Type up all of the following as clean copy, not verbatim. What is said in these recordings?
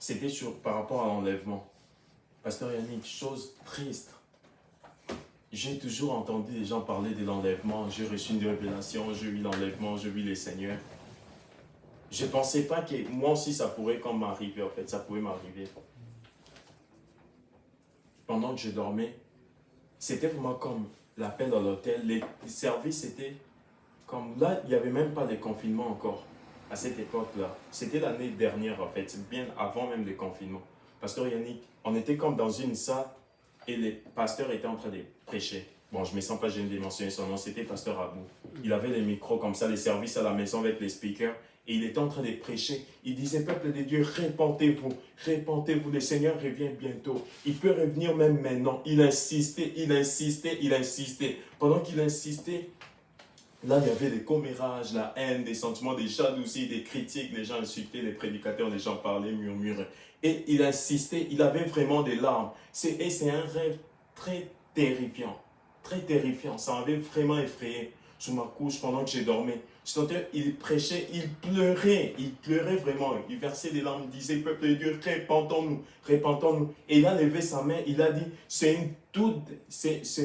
C'était par rapport à l'enlèvement. Pasteur Yannick, chose triste. J'ai toujours entendu les gens parler de l'enlèvement. J'ai reçu une révélation, j'ai eu l'enlèvement, j'ai vu les seigneurs. Je ne pensais pas que moi aussi ça pourrait comme m'arriver en fait, ça pouvait m'arriver. Pendant que je dormais, c'était vraiment comme l'appel à l'hôtel. Les services étaient comme là, il n'y avait même pas de confinement encore à cette époque-là. C'était l'année dernière en fait, bien avant même le confinement. Pasteur Yannick, on était comme dans une salle et les pasteurs étaient en train de prêcher. Bon, je ne me sens pas gêné de mentionner son nom, c'était Pasteur Abou. Il avait les micros comme ça, les services à la maison avec les speakers. Et il était en train de prêcher. Il disait, peuple de Dieu, répentez-vous, répentez-vous, le Seigneur revient bientôt. Il peut revenir même maintenant. Il insistait, il insistait, il insistait. Pendant qu'il insistait, là, il y avait des commérages, la haine, des sentiments, des jalousies, des critiques. Les gens insultaient les prédicateurs, les gens parlaient, murmuraient. Et il insistait, il avait vraiment des larmes. Et c'est un rêve très terrifiant. Très terrifiant. Ça m'avait vraiment effrayé. Sous ma couche, pendant que j'ai dormi, je sentais, il prêchait, il pleurait vraiment. Il versait des larmes, il disait, peuple de Dieu, repentons-nous, repentons-nous. Et il a levé sa main, il a dit, c'est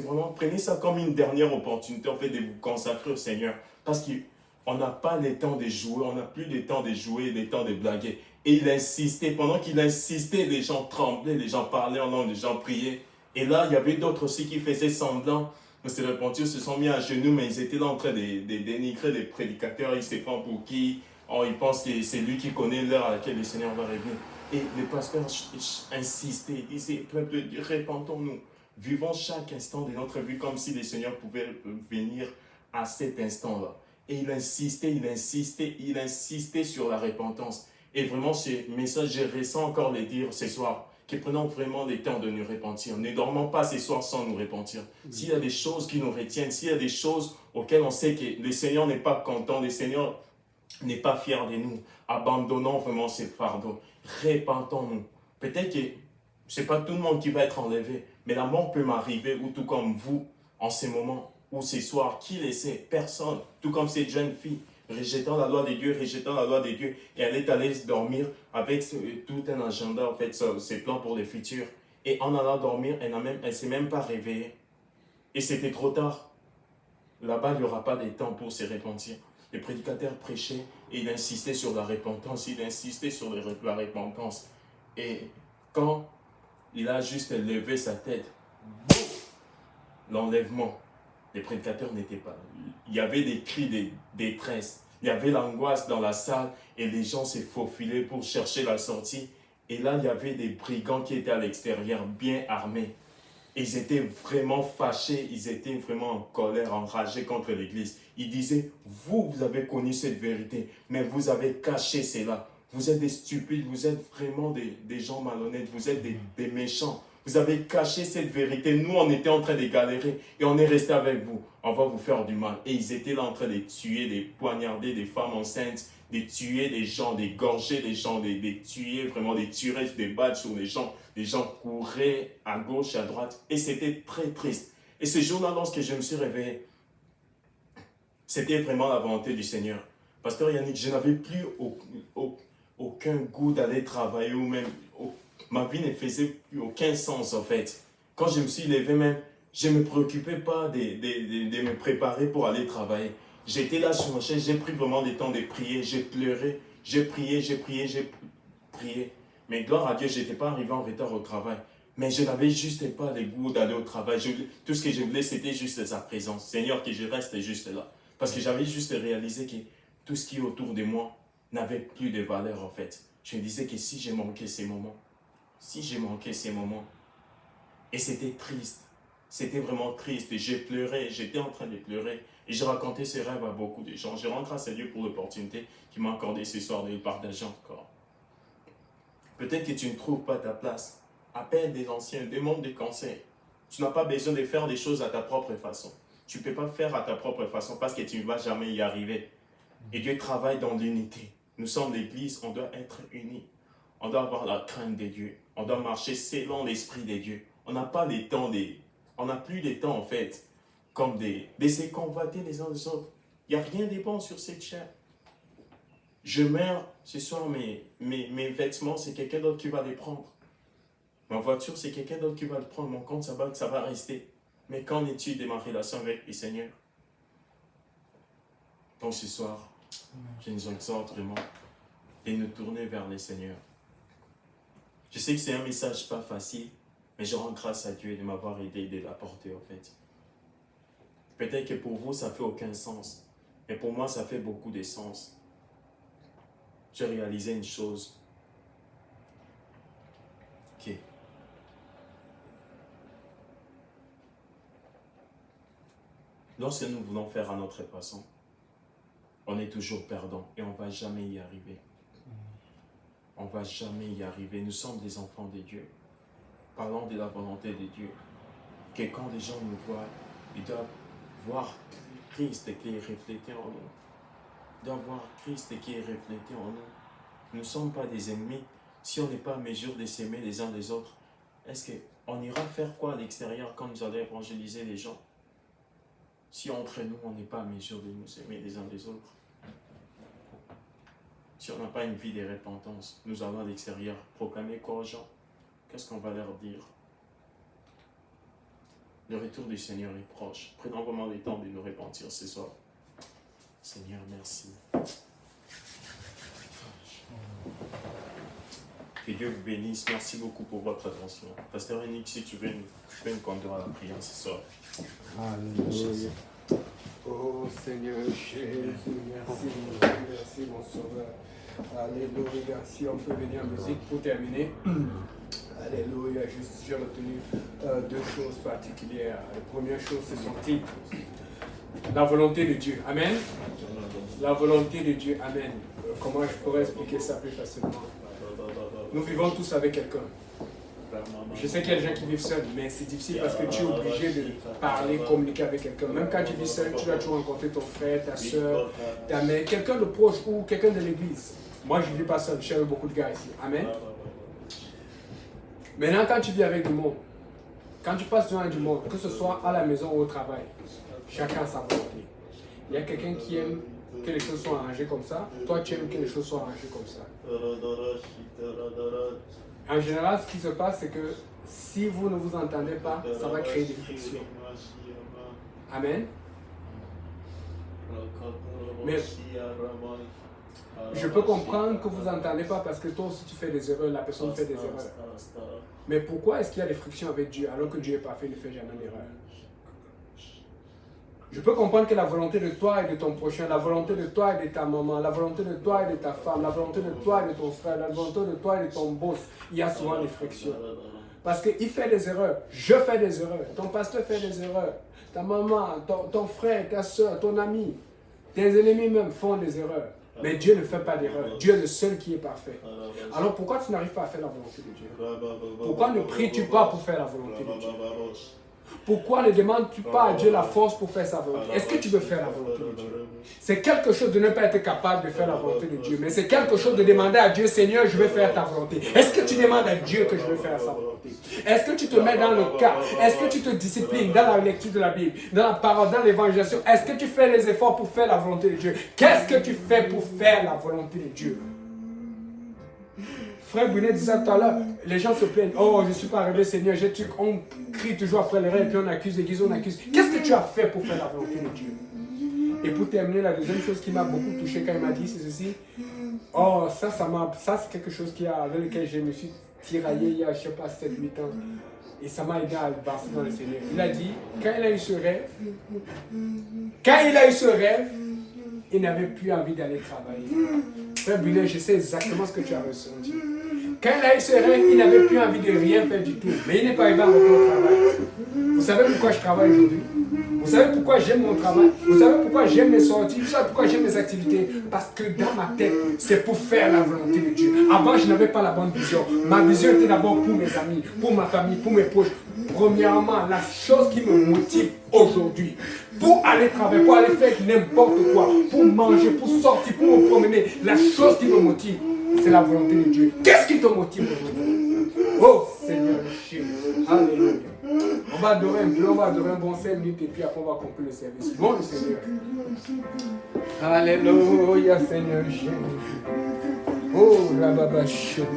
vraiment, prenez ça comme une dernière opportunité, en fait, de vous consacrer au Seigneur. Parce qu'on n'a pas le temps de jouer, on n'a plus le temps de jouer, le temps de blaguer. Et il insistait, pendant qu'il insistait, les gens tremblaient, les gens parlaient en langue, les gens priaient. Et là, il y avait d'autres aussi qui faisaient semblant. Ces repentirs se sont mis à genoux, mais ils étaient là en train de dénigrer les prédicateurs. Ils ne savent pas pour qui. Oh, ils pensent que c'est lui qui connaît l'heure à laquelle le Seigneur va revenir. Et le pasteur insistait, il disait, peuple de Dieu, repentons-nous. Vivons chaque instant de notre vie comme si le Seigneur pouvait venir à cet instant-là. Et il insistait, il insistait, il insistait sur la repentance. Et vraiment, ce message, je ressens encore le dire ce soir. Que prenons vraiment le temps de nous repentir. Ne dormons pas ce soir sans nous repentir. S'il y a des choses qui nous retiennent, s'il y a des choses auxquelles on sait que le Seigneur n'est pas content, le Seigneur n'est pas fier de nous, abandonnons vraiment ces fardeaux. Repentons-nous. Peut-être que ce n'est pas tout le monde qui va être enlevé, mais la mort peut m'arriver, ou tout comme vous, en ce moment, ou ce soir, qui le sait? Personne. Tout comme cette jeune fille, rejetant la loi de Dieu, rejetant la loi de Dieu, et elle est allée se dormir avec tout un agenda, en fait, ses plans pour le futur. Et en allant dormir, elle ne s'est même pas réveillée. Et c'était trop tard. Là-bas, il n'y aura pas de temps pour se repentir. Le prédicateur prêchait et il insistait sur la repentance, il insistait sur la repentance. Et quand il a juste levé sa tête, l'enlèvement, les prédicateurs n'étaient pas là. Il y avait des cris de détresse, il y avait l'angoisse dans la salle et les gens se faufilaient pour chercher la sortie. Et là, il y avait des brigands qui étaient à l'extérieur, bien armés. Ils étaient vraiment fâchés, ils étaient vraiment en colère, enragés contre l'Église. Ils disaient, vous avez connu cette vérité, mais vous avez caché cela. Vous êtes des stupides, vous êtes vraiment des gens malhonnêtes, vous êtes des méchants. Vous avez caché cette vérité. Nous, on était en train de galérer et on est resté avec vous. On va vous faire du mal. Et ils étaient là en train de tuer, de poignarder des femmes enceintes, de tuer des gens, d'égorger des gens, de tuer vraiment, de tirer des balles sur les gens. Les gens couraient à gauche, à droite. Et c'était très triste. Et ce jour-là, lorsque je me suis réveillé, c'était vraiment la volonté du Seigneur. Pasteur Yannick, je n'avais plus aucun goût d'aller travailler ou même... Ma vie ne faisait plus aucun sens en fait. Quand je me suis levé même, je ne me préoccupais pas de me préparer pour aller travailler. J'étais là sur ma chaise, j'ai pris vraiment le temps de prier, j'ai pleuré, j'ai prié, j'ai prié, j'ai prié. Mais gloire à Dieu, je n'étais pas arrivé en retard au travail. Mais je n'avais juste pas le goût d'aller au travail. Tout ce que je voulais, c'était juste sa présence. Seigneur, que je reste juste là. Parce que j'avais juste réalisé que tout ce qui est autour de moi n'avait plus de valeur en fait. Je me disais que si j'ai manqué ces moments, et c'était triste, c'était vraiment triste, j'ai pleuré, j'étais en train de pleurer, et j'ai raconté ces rêves à beaucoup de gens. Je rends grâce à Dieu pour l'opportunité qu'il m'a accordé ce soir de le partager encore. Peut-être que tu ne trouves pas ta place, appelle des anciens, demande des conseils. Tu n'as pas besoin de faire des choses à ta propre façon. Tu ne peux pas faire à ta propre façon parce que tu ne vas jamais y arriver. Et Dieu travaille dans l'unité. Nous sommes l'Église, on doit être unis. On doit avoir la crainte de Dieu. On doit marcher selon l'Esprit de Dieu. On n'a pas les temps on n'a plus les temps en fait, comme de se convoiter les uns les autres. Il n'y a rien de bon sur cette chair. Je meurs ce soir, mes vêtements, c'est quelqu'un d'autre qui va les prendre. Ma voiture, c'est quelqu'un d'autre qui va le prendre. Mon compte, ça va rester. Mais qu'en est-il de ma relation avec le Seigneur? Donc ce soir, je nous exhorte vraiment de nous tourner vers le Seigneur. Je sais que c'est un message pas facile, mais je rends grâce à Dieu de m'avoir aidé et de l'apporter en fait. Peut-être que pour vous, ça ne fait aucun sens, mais pour moi, ça fait beaucoup de sens. J'ai réalisé une chose. Ok. Lorsque nous voulons faire à notre façon, on est toujours perdant et on ne va jamais y arriver. On ne va jamais y arriver. Nous sommes des enfants de Dieu. Parlons de la volonté de Dieu. Que quand les gens nous voient, ils doivent voir Christ qui est reflété en nous. Ils doivent voir Christ qui est reflété en nous. Nous ne sommes pas des ennemis. Si on n'est pas en mesure de s'aimer les uns les autres, est-ce qu'on ira faire quoi à l'extérieur quand nous allons évangéliser les gens? Si entre nous, on n'est pas en mesure de nous aimer les uns les autres. Si on n'a pas une vie de repentance, nous allons à l'extérieur proclamer quoi aux gens? Qu'est-ce qu'on va leur dire? Le retour du Seigneur est proche. Prenons vraiment le temps de nous repentir ce soir. Seigneur, merci. Que Dieu vous bénisse. Merci beaucoup pour votre attention. Pasteur Yannick, si tu veux nous conduire à la prière ce soir. Alléluia. Oh Seigneur Jésus, merci mon Sauveur. Alléluia. Si on peut venir en musique pour terminer. Alléluia. J'ai retenu deux choses particulières. La première chose, c'est son titre. La volonté de Dieu. Amen. La volonté de Dieu. Amen. Comment je pourrais expliquer ça plus facilement? Nous vivons tous avec quelqu'un. Je sais qu'il y a des gens qui vivent seuls, mais c'est difficile parce que tu es obligé de parler, communiquer avec quelqu'un. Même quand tu vis seul, tu dois toujours rencontrer ton frère, ta soeur, ta mère, quelqu'un de proche ou quelqu'un de l'église. Moi, je ne vis pas seul, je suis avec beaucoup de gars ici. Amen. Maintenant, quand tu vis avec du monde, quand tu passes devant du monde, que ce soit à la maison ou au travail, chacun a sa volonté. Il y a quelqu'un qui aime que les choses soient arrangées comme ça. Toi, tu aimes que les choses soient arrangées comme ça. En général, ce qui se passe, c'est que si vous ne vous entendez pas, ça va créer des frictions. Amen. Mais je peux comprendre que vous n'entendez pas parce que toi aussi tu fais des erreurs, la personne fait des erreurs. Mais pourquoi est-ce qu'il y a des frictions avec Dieu alors que Dieu est parfait, il ne fait jamais d'erreur? Je peux comprendre que la volonté de toi et de ton prochain, la volonté de toi et de ta maman, la volonté de toi et de ta femme, la volonté de toi et de ton frère, la volonté de toi et de ton boss, il y a souvent des frictions. Parce qu'il fait des erreurs, je fais des erreurs, ton pasteur fait des erreurs, ta maman, ton frère, ta soeur, ton ami, tes ennemis même font des erreurs. Mais Dieu ne fait pas d'erreur. Dieu est le seul qui est parfait. Alors pourquoi tu n'arrives pas à faire la volonté de Dieu? Pourquoi ne pries-tu pas pour faire la volonté de Dieu? Pourquoi ne demandes-tu pas à Dieu la force pour faire sa volonté? Est-ce que tu veux faire la volonté de Dieu? C'est quelque chose de ne pas être capable de faire la volonté de Dieu, mais c'est quelque chose de demander à Dieu, Seigneur, je vais faire ta volonté. Est-ce que tu demandes à Dieu que je vais faire sa volonté? Est-ce que tu te mets dans le cas? Est-ce que tu te disciplines dans la lecture de la Bible, dans la parole, dans l'évangélisation? Est-ce que tu fais les efforts pour faire la volonté de Dieu? Qu'est-ce que tu fais pour faire la volonté de Dieu? Frère Brunet disait tout à l'heure, les gens se plaignent. Oh, je ne suis pas arrivé, Seigneur. On crie toujours après les rêves, puis on accuse l'église, on accuse. Qu'est-ce que tu as fait pour faire la volonté de Dieu? Et pour terminer, la deuxième chose qui m'a beaucoup touché quand il m'a dit, c'est ceci. Oh, ça c'est quelque chose avec lequel je me suis tiraillé il y a, je ne sais pas, 7-8 ans. Et ça m'a aidé à avancer dans le Seigneur. Il a dit, quand il a eu ce rêve, il n'avait plus envie d'aller travailler. Frère Brunet, je sais exactement ce que tu as ressenti. Quand il a eu ce rêve, il n'avait plus envie de rien faire du tout. Mais il n'est pas arrivé à retourner au travail. Vous savez pourquoi je travaille aujourd'hui? Vous savez pourquoi j'aime mon travail? Vous savez pourquoi j'aime mes sorties? Vous savez pourquoi j'aime mes activités? Parce que dans ma tête, c'est pour faire la volonté de Dieu. Avant, je n'avais pas la bonne vision. Ma vision était d'abord pour mes amis, pour ma famille, pour mes proches. Premièrement, la chose qui me motive aujourd'hui, pour aller travailler, pour aller faire n'importe quoi, pour manger, pour sortir, pour me promener, la chose qui me motive, c'est la volonté de Dieu. Qu'est-ce qui te motive aujourd'hui? Oh Seigneur Jésus, alléluia. On On va adorer un peu, on va adorer un bon 5 minutes et puis après on va conclure le service. Bon le Seigneur. Alléluia Seigneur Jésus. Oh, Rababa Shoto.